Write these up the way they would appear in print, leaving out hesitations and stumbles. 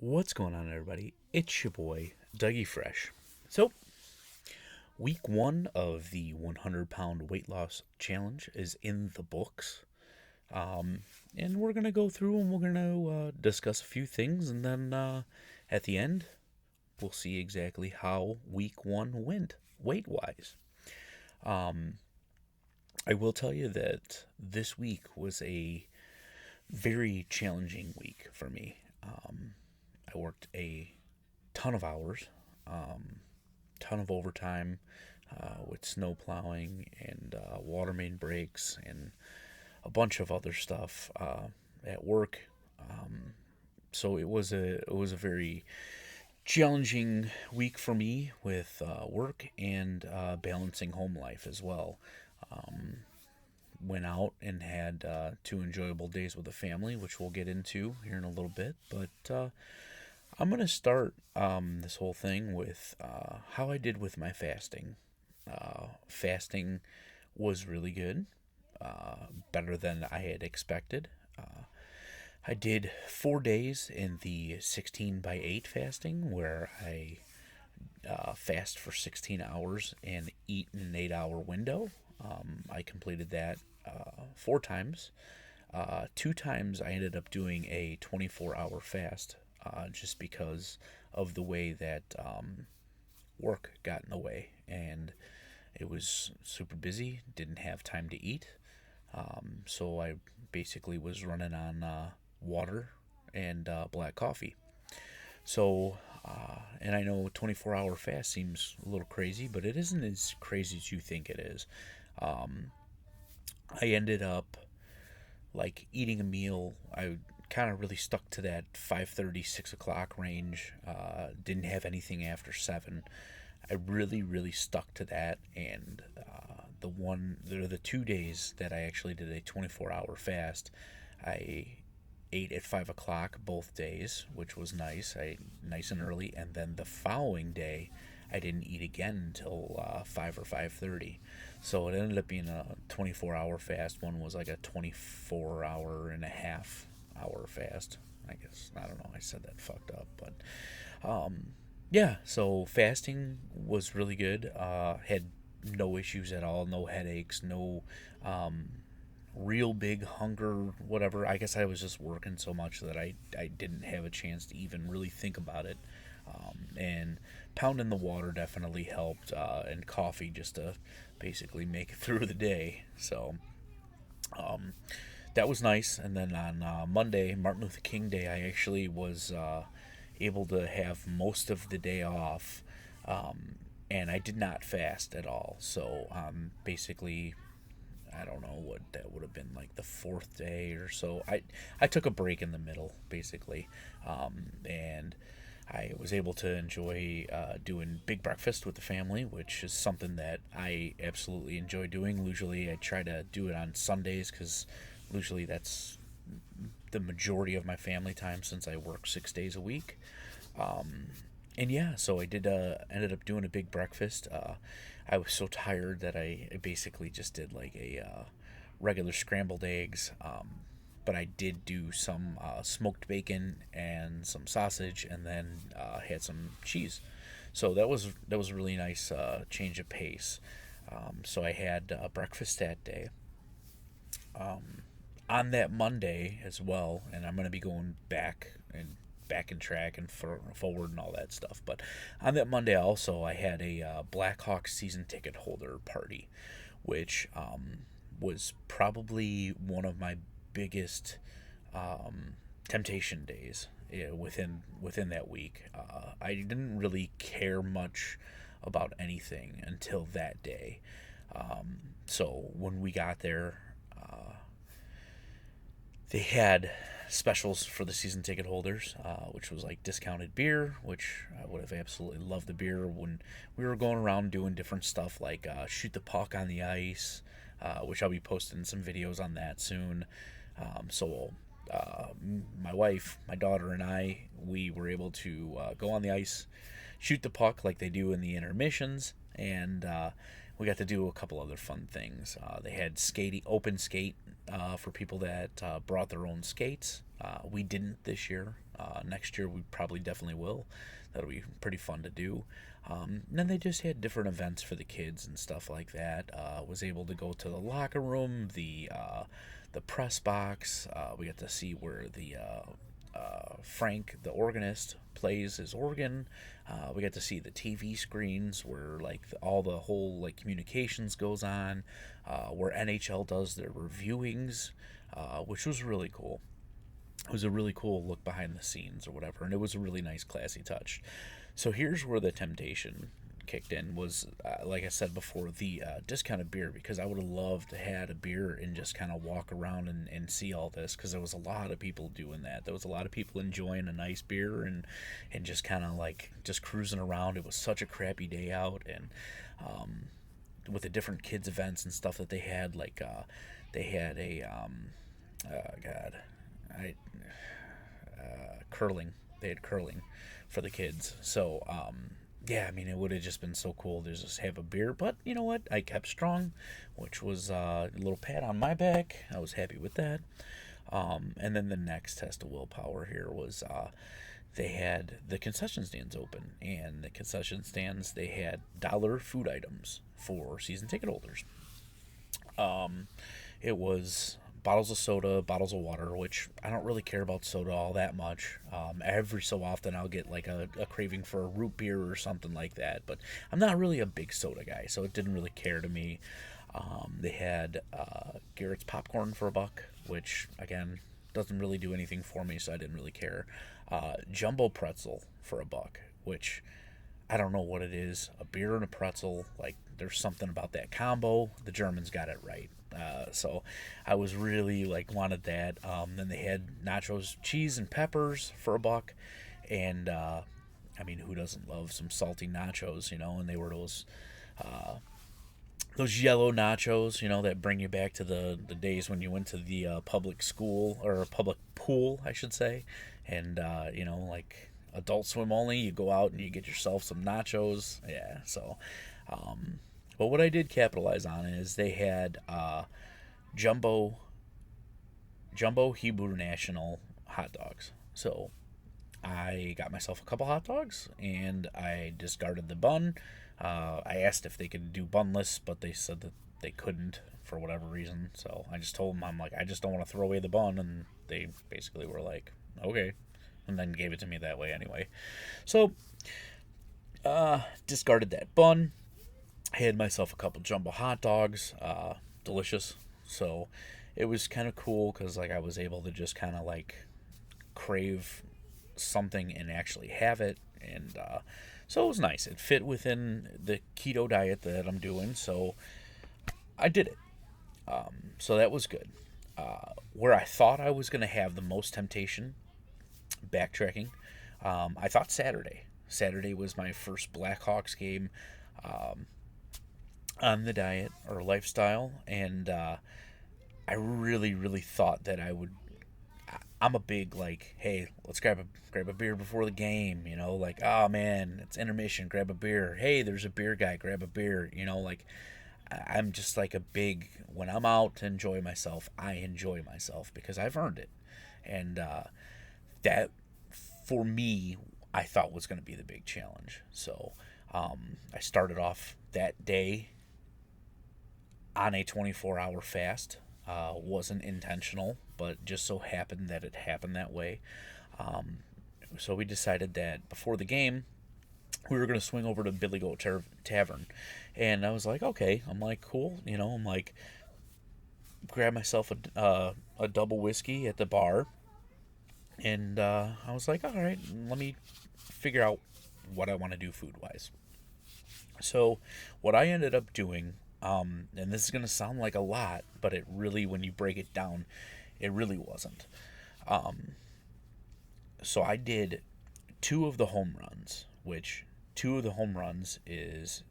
What's going on, everybody? It's your boy, Dougie Fresh. So, week one of the 100-pound weight loss challenge is in the books. And we're going to go through and we're going to discuss a few things. And then at the end, we'll see exactly how week one went, weight wise. I will tell you that this week was a very challenging week for me. I worked a ton of hours, ton of overtime with snow plowing and water main breaks and a bunch of other stuff at work. So it was a very challenging week for me with work and balancing home life as well. Went out and had two enjoyable days with the family, which we'll get into here in a little bit. But I'm going to start this whole thing with how I did with my fasting. Fasting was really good, better than I had expected. I did 4 days in the 16 by 8 fasting, where I fast for 16 hours and eat in an 8-hour window. I completed that 4 times. 2 times I ended up doing a 24-hour fast just because of the way that work got in the way. And it was super busy, didn't have time to eat. So I basically was running on water and black coffee. So, and I know 24-hour fast seems a little crazy, but it isn't as crazy as you think it is. I ended up like eating a meal. I kind of really stuck to that 5:30, 6 o'clock range. Didn't have anything after 7. I really stuck to that, and the 2 days that I actually did a 24-hour fast, I ate at 5 o'clock both days, which was nice. I ate nice and early, and then the following day, I didn't eat again until 5 or 5:30. So it ended up being a 24-hour fast. One was like a 24-hour and a half hour fast. I guess, I don't know, I said that fucked up, but yeah, so fasting was really good. Had no issues at all, no headaches, no real big hunger, whatever. I guess I was just working so much that I didn't have a chance to even really think about it. And pounding the water definitely helped, and coffee just to basically make it through the day. So that was nice. And then on Monday, Martin Luther King Day, I actually was able to have most of the day off, and I did not fast at all. So basically, I don't know what that would have been, like the fourth day or so. I took a break in the middle, basically, and I was able to enjoy doing big breakfast with the family, which is something that I absolutely enjoy doing. Usually I try to do it on Sundays because usually that's the majority of my family time since I work 6 days a week. And yeah, so I did ended up doing a big breakfast. I was so tired that I basically just did like a regular scrambled eggs. But I did do some smoked bacon and some sausage, and then had some cheese. So that was a really nice change of pace. So I had breakfast that day. On that Monday as well, and I'm going to be going back in track and forward and all that stuff. But on that Monday also, I had a Blackhawks season ticket holder party, which was probably one of my biggest temptation days, within that week. I didn't really care much about anything until that day. So when we got there, they had specials for the season ticket holders, which was like discounted beer, which I would have absolutely loved the beer when we were going around doing different stuff like shoot the puck on the ice, which I'll be posting some videos on that soon. So my wife, my daughter, and we were able to go on the ice, shoot the puck like they do in the intermissions, and we got to do a couple other fun things. They had open skate for people that brought their own skates. We didn't this year. Next year we probably definitely will. That'll be pretty fun to do. And then they just had different events for the kids and stuff like that. Was able to go to the locker room, the press box. We got to see where the Frank, the organist, plays his organ. We got to see the TV screens where like all the whole like communications goes on, where NHL does their reviewings, which was really cool. It was a really cool look behind the scenes or whatever, and it was a really nice, classy touch. So here's where the temptation kicked in was, like I said before, the discounted beer, because I would have loved to had a beer and just kind of walk around and see all this, because there was a lot of people doing that. There was a lot of people enjoying a nice beer and just kind of like just cruising around. It was such a crappy day out, and with the different kids events and stuff that they had, like they had a oh God, I curling. They had curling for the kids. So yeah, I mean, it would have just been so cool to just have a beer. But you know what? I kept strong, which was a little pat on my back. I was happy with that. And then the next test of willpower here was they had the concession stands open, and the concession stands, they had dollar food items for season ticket holders. It was bottles of soda, bottles of water, which I don't really care about soda all that much. Every so often I'll get like a craving for a root beer or something like that, but I'm not really a big soda guy, so it didn't really care to me. They had Garrett's popcorn for $1, which again doesn't really do anything for me, so I didn't really care. Jumbo pretzel for $1, which I don't know what it is. A beer and a pretzel, like there's something about that combo. The Germans got it right. So I was really like wanted that. Then they had nachos, cheese and peppers for $1, and I mean, who doesn't love some salty nachos, you know? And they were those yellow nachos, you know, that bring you back to the days when you went to the public school, or public pool, I should say, and you know, like Adult Swim only. You go out and you get yourself some nachos. Yeah, so. But what I did capitalize on is they had jumbo Hebrew National hot dogs. So I got myself a couple hot dogs and I discarded the bun. I asked if they could do bunless, but they said that they couldn't for whatever reason. So I just told them, I'm like, I just don't want to throw away the bun, and they basically were like, okay, and then gave it to me that way anyway. So discarded that bun. Had myself a couple jumbo hot dogs, delicious. So it was kind of cool because like I was able to just kind of like crave something and actually have it, and so it was nice. It fit within the keto diet that I'm doing, so I did it. So that was good. Where I thought I was going to have the most temptation, backtracking, I thought Saturday. Saturday was my first Blackhawks game on the diet or lifestyle, and I really, really thought that I would. I'm a big like, hey, let's grab a beer before the game, you know, like, oh man, it's intermission, grab a beer. Hey, there's a beer guy, grab a beer, you know, like I'm just like a big, when I'm out to enjoy myself, I enjoy myself because I've earned it, and that for me, I thought was going to be the big challenge. So I started off that day on a 24-hour fast. Wasn't intentional, but just so happened that it happened that way. So we decided that before the game, we were going to swing over to Billy Goat Tavern. And I was like, okay. I'm like, cool. You know, I'm like, grab myself a double whiskey at the bar. And I was like, all right, let me figure out what I want to do food-wise. So what I ended up doing, and this is going to sound like a lot, but it really, when you break it down, it really wasn't. So I did 2 of the home runs, which 2 of the home runs is,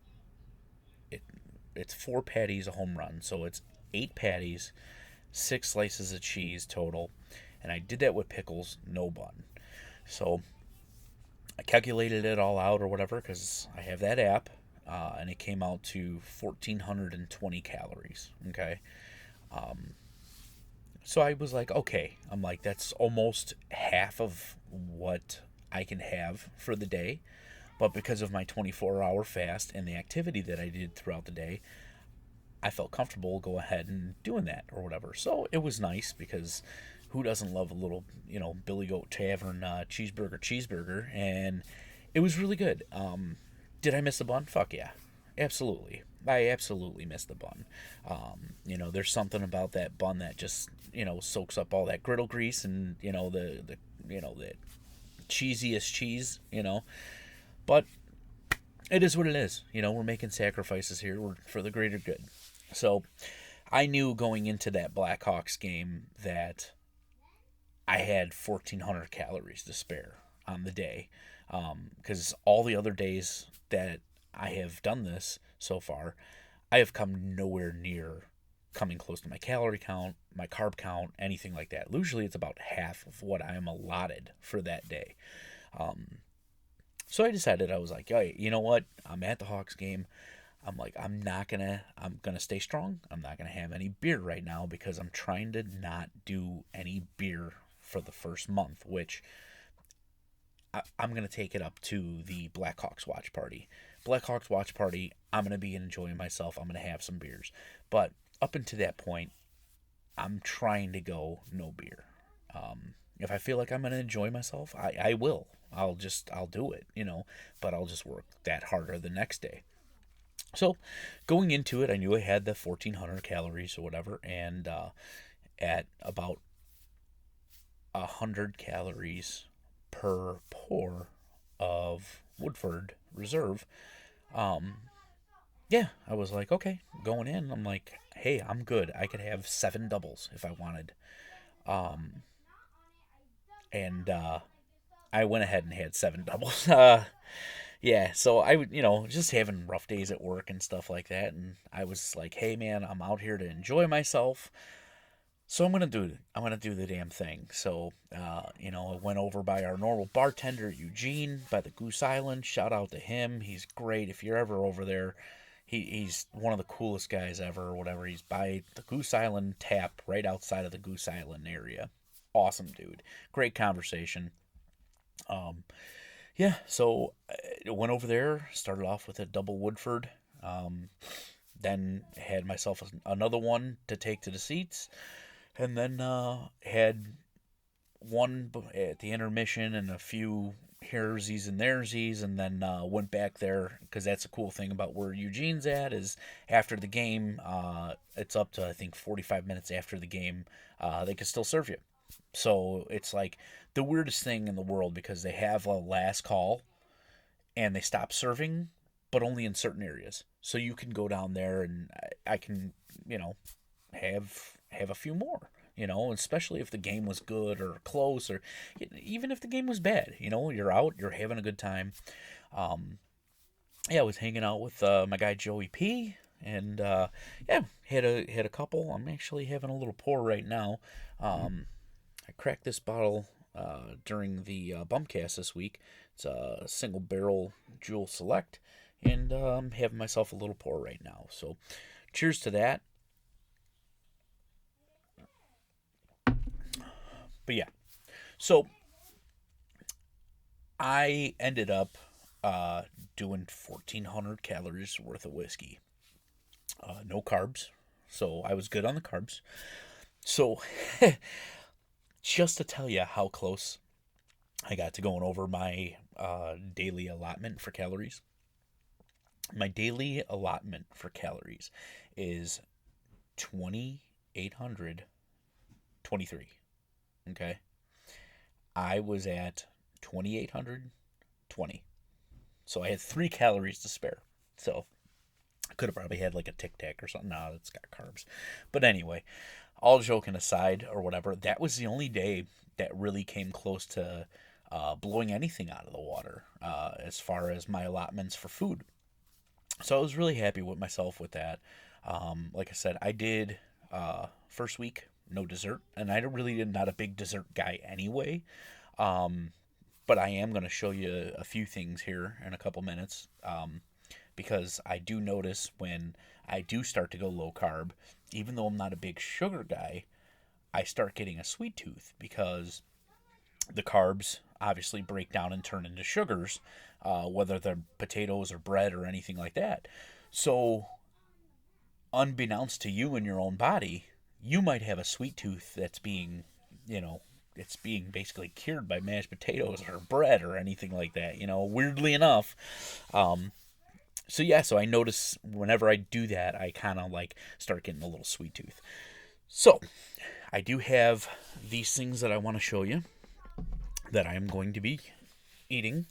it's 4 patties a home run. So it's 8 patties, 6 slices of cheese total. And I did that with pickles, no bun. So I calculated it all out or whatever because I have that app. And it came out to 1,420 calories. Okay. So I was like, okay. I'm like, that's almost half of what I can have for the day. But because of my 24-hour fast and the activity that I did throughout the day, I felt comfortable go ahead and doing that or whatever. So it was nice because who doesn't love a little, Billy Goat Tavern cheeseburger? And it was really good. Did I miss the bun? Fuck yeah, absolutely. I absolutely missed the bun. There's something about that bun that just soaks up all that griddle grease and the cheesiest cheese. But it is what it is. We're making sacrifices here. We're for the greater good. So I knew going into that Blackhawks game that I had 1,400 calories to spare on the day. Because all the other days that I have done this so far, I have come nowhere near coming close to my calorie count, my carb count, anything like that. Usually it's about half of what I am allotted for that day. So I decided, I was like, hey, you know what? I'm at the Hawks game. I'm like, I'm gonna stay strong. I'm not gonna have any beer right now because I'm trying to not do any beer for the first month, which I'm gonna take it up to the Blackhawks watch party. Blackhawks watch party, I'm gonna be enjoying myself. I'm gonna have some beers. But up until that point, I'm trying to go no beer. If I feel like I'm gonna enjoy myself, I will. I'll do it, but I'll just work that harder the next day. So, going into it, I knew I had the 1,400 calories or whatever, and at about 100 calories per pour of Woodford Reserve, yeah, I was like, okay, going in. I'm like, hey, I'm good. I could have 7 doubles if I wanted, and I went ahead and had 7 doubles. Yeah, so I would, just having rough days at work and stuff like that, and I was like, "Hey, man, I'm out here to enjoy myself, so I'm gonna do the damn thing." So, I went over by our normal bartender Eugene by the Goose Island. Shout out to him, he's great. If you're ever over there, he's one of the coolest guys ever, or whatever. He's by the Goose Island tap right outside of the Goose Island area. Awesome dude, great conversation. Um, yeah, so I went over there, started off with a double Woodford, um, then had myself another one to take to the seats, and then had one at the intermission and a few heresies and theresies, and then went back there because that's a cool thing about where Eugene's at is after the game, it's up to I think 45 minutes after the game, they can still serve you. So it's like the weirdest thing in the world because they have a last call and they stop serving, but only in certain areas. So you can go down there and I can, you know, have a few more. Especially if the game was good or close, or even if the game was bad. You're out, you're having a good time. Um, yeah, I was hanging out with my guy Joey P, and yeah, had a couple. I'm actually having a little pour right now. I cracked this bottle during the Bumcast this week. It's a single barrel Jewel Select, and I'm having myself a little pour right now. So, cheers to that. But yeah, so I ended up doing 1,400 calories worth of whiskey. No carbs, so I was good on the carbs. So, just to tell you how close I got to going over my daily allotment for calories. My daily allotment for calories is 2,823. Okay. I was at 2,820. So I had 3 calories to spare. So I could have probably had like a Tic Tac or something. No, it's got carbs. But anyway, all joking aside or whatever, that was the only day that really came close to blowing anything out of the water as far as my allotments for food. So I was really happy with myself with that. Like I said, I did first week no dessert, and I really did not a big dessert guy anyway. Um, but I am going to show you a few things here in a couple minutes because I do notice when I do start to go low carb, even though I'm not a big sugar guy, I start getting a sweet tooth because the carbs obviously break down and turn into sugars, whether they're potatoes or bread or anything like that. So, unbeknownst to you and your own body, you might have a sweet tooth that's being, you know, it's being basically cured by mashed potatoes or bread or anything like that, weirdly enough. So I notice whenever I do that, I kind of like start getting a little sweet tooth. So, I do have these things that I want to show you that I am going to be eating.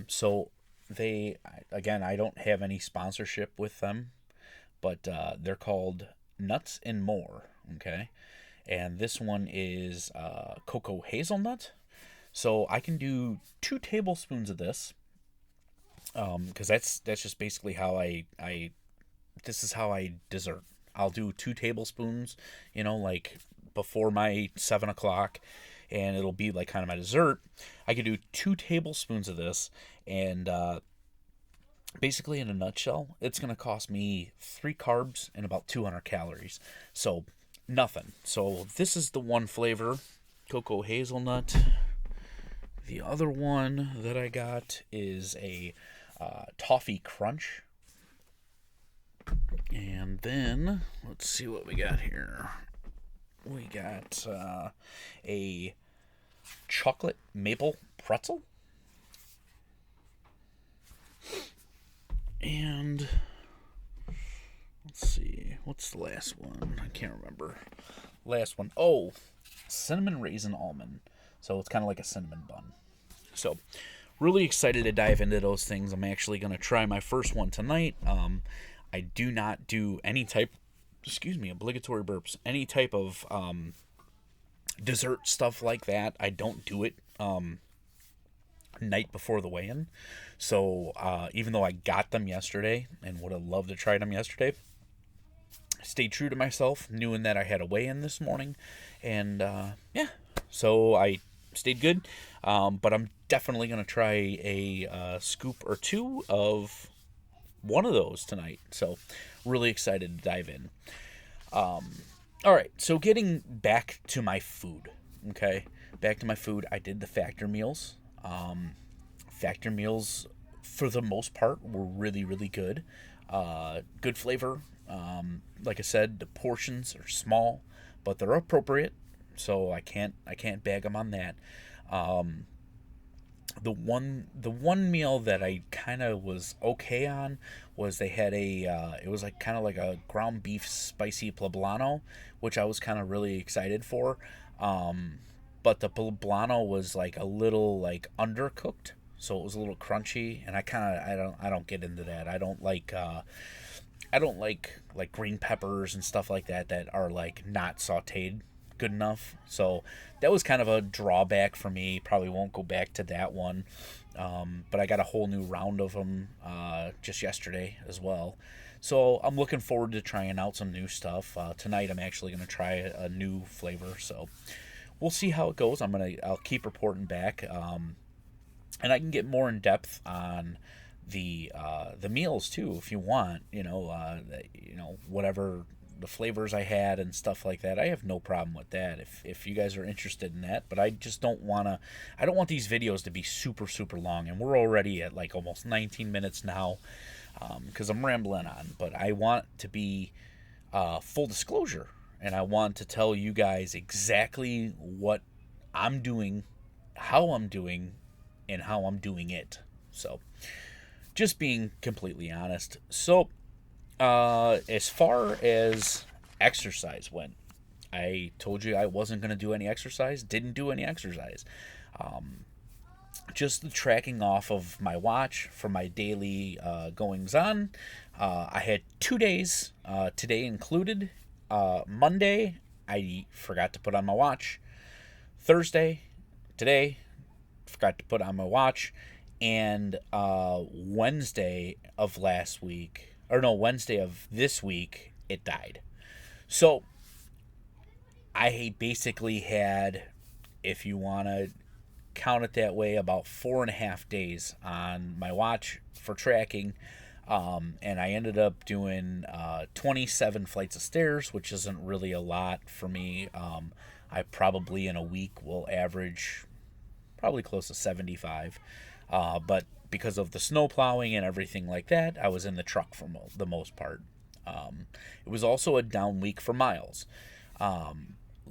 So again, I don't have any sponsorship with them, but they're called Nuts and More, okay? And this one is cocoa hazelnut. So I can do 2 tablespoons of this, because that's just basically how this is how I dessert. I'll do 2 tablespoons, like before my 7 o'clock, and it'll be like kind of my dessert. I could do 2 tablespoons of this, and basically in a nutshell, it's going to cost me 3 carbs and about 200 calories. So nothing. So this is the one flavor, cocoa hazelnut. The other one that I got is a toffee crunch. And then, let's see what we got here. We got a chocolate maple pretzel. And let's see, what's the last one? I can't remember. Last one. Oh, cinnamon raisin almond. So it's kind of like a cinnamon bun. So really excited to dive into those things. I'm actually going to try my first one tonight. I do not do any type, obligatory burps, any type of dessert stuff like that. I don't do it night before the weigh-in. So even though I got them yesterday and would have loved to try them yesterday, I stayed true to myself, knowing that I had a weigh-in this morning. And so I stayed good. But I'm definitely going to try a scoop or 2 of one of those tonight. So really excited to dive in. All right, so getting back to my food, okay? Back to my food, I did the Factor meals. Factor meals, for the most part, were really, really good. Good flavor. Like I said, the portions are small, but they're appropriate, so I can't bag them on that. The one meal that I kind of was okay on was they had it was like kind of like a ground beef spicy poblano, which I was kind of really excited for. But the poblano was like a little like undercooked, so it was a little crunchy, and I don't get into that. I don't like green peppers and stuff like that are like not sautéed good enough. So that was kind of a drawback for me. Probably won't go back to that one. But I got a whole new round of them just yesterday as well. So I'm looking forward to trying out some new stuff. Tonight I'm actually going to try a new flavor. So we'll see how it goes. I'll keep reporting back. And I can get more in depth on the meals too, if you want. Whatever the flavors I had and stuff like that. I have no problem with that if you guys are interested in that. But I just don't want these videos to be super, super long. And we're already at like almost 19 minutes now because I'm rambling on. But I want to be full disclosure. And I want to tell you guys exactly what I'm doing, how I'm doing, and how I'm doing it. So just being completely honest. So as far as exercise went, I told you I wasn't going to do any exercise. Didn't do any exercise. Just the tracking off of my watch for my daily goings on. I had 2 days, today included. Monday, I forgot to put on my watch. Thursday, today, forgot to put on my watch. And Wednesday of this week, it died. So I basically had, if you want to count it that way, about 4.5 days on my watch for tracking. And I ended up doing 27 flights of stairs, which isn't really a lot for me. I probably in a week will average probably close to 75. But because of the snow plowing and everything like that, I was in the truck for the most part. It was also a down week for miles.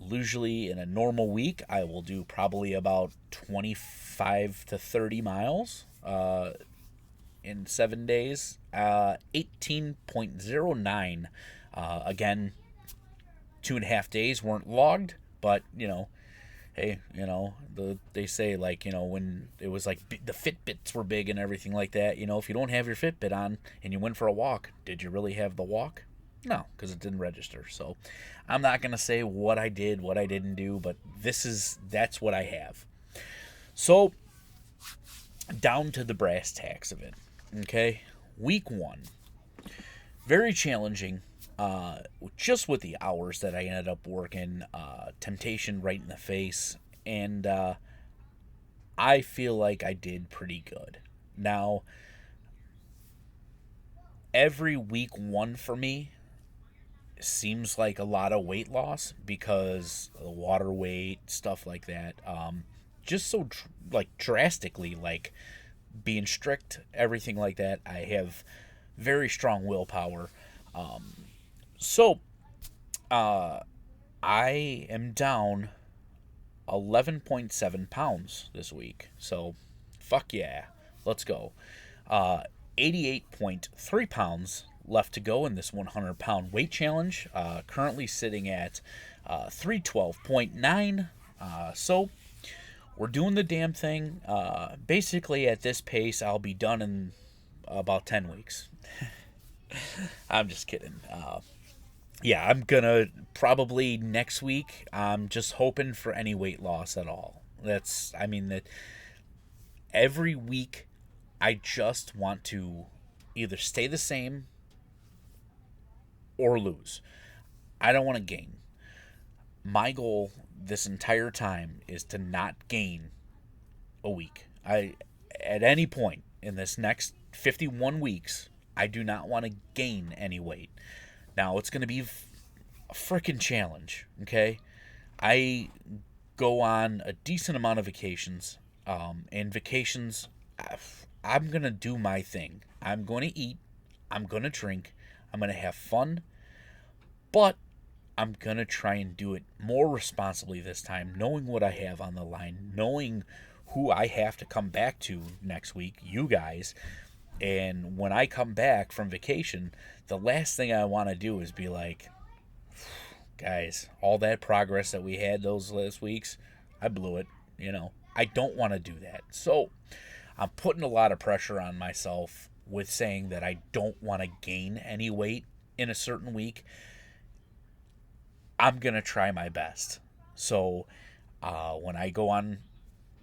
Usually in a normal week, I will do probably about 25 to 30 miles in 7 days. 18.09. Again, 2.5 days weren't logged, but, hey, they say, like, when it was like the Fitbits were big and everything like that, if you don't have your Fitbit on and you went for a walk, did you really have the walk? No, because it didn't register. So I'm not going to say what I did, what I didn't do, but that's what I have. So down to the brass tacks of it. Okay. Week 1. Very challenging. Just with the hours that I ended up working, temptation right in the face, and I feel like I did pretty good. Now, every week 1 for me seems like a lot of weight loss because of the water weight, stuff like that. Just so drastically, like being strict, everything like that. I have very strong willpower. So, I am down 11.7 pounds this week. So, fuck yeah. Let's go. 88.3 pounds left to go in this 100-pound weight challenge. Currently sitting at 312.9. So, we're doing the damn thing. Basically, at this pace, I'll be done in about 10 weeks. I'm just kidding. Yeah, I'm gonna probably next week. I'm just hoping for any weight loss at all. That every week I just want to either stay the same or lose. I don't want to gain. My goal this entire time is to not gain a week. At any point in this next 51 weeks, I do not want to gain any weight. Now, it's going to be a freaking challenge, okay? I go on a decent amount of vacations, and vacations, I'm going to do my thing. I'm going to eat, I'm going to drink, I'm going to have fun, but I'm going to try and do it more responsibly this time, knowing what I have on the line, knowing who I have to come back to next week, you guys. And when I come back from vacation, the last thing I want to do is be like, guys, all that progress that we had those last weeks, I blew it. I don't want to do that. So I'm putting a lot of pressure on myself with saying that I don't want to gain any weight in a certain week. I'm going to try my best. So when I go on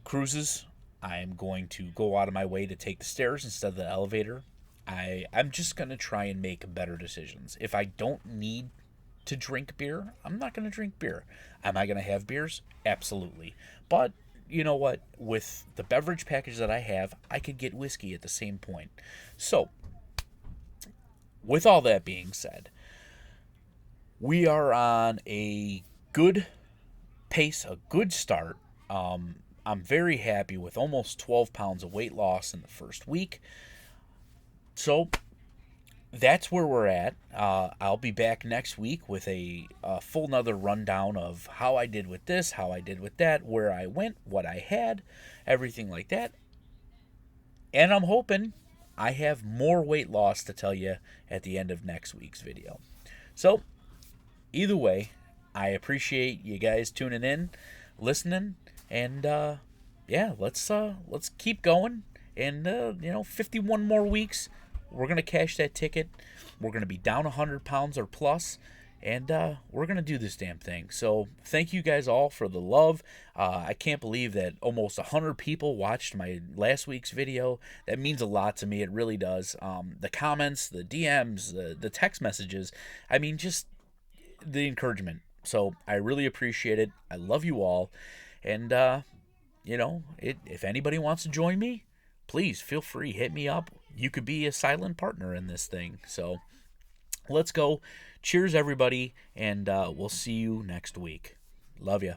cruises, I'm going to go out of my way to take the stairs instead of the elevator. I'm just going to try and make better decisions. If I don't need to drink beer, I'm not going to drink beer. Am I going to have beers? Absolutely. But you know what? With the beverage package that I have, I could get whiskey at the same point. So, with all that being said, we are on a good pace, a good start. I'm very happy with almost 12 pounds of weight loss in the first week. So that's where we're at. I'll be back next week with a full nother rundown of how I did with this, how I did with that, where I went, what I had, everything like that. And I'm hoping I have more weight loss to tell you at the end of next week's video. So either way, I appreciate you guys tuning in, listening, and yeah, let's keep going. And 51 more weeks, we're gonna cash that ticket. We're gonna be down 100 pounds or plus, and we're gonna do this damn thing. So thank you guys all for the love. I can't believe that almost 100 people watched my last week's video. That means a lot to me. It really does. The comments, the DMs, the text messages. I mean, just the encouragement. So I really appreciate it. I love you all. And if anybody wants to join me, please feel free. Hit me up. you could be a silent partner in this thing. So let's go. Cheers, everybody, and we'll see you next week. Love ya.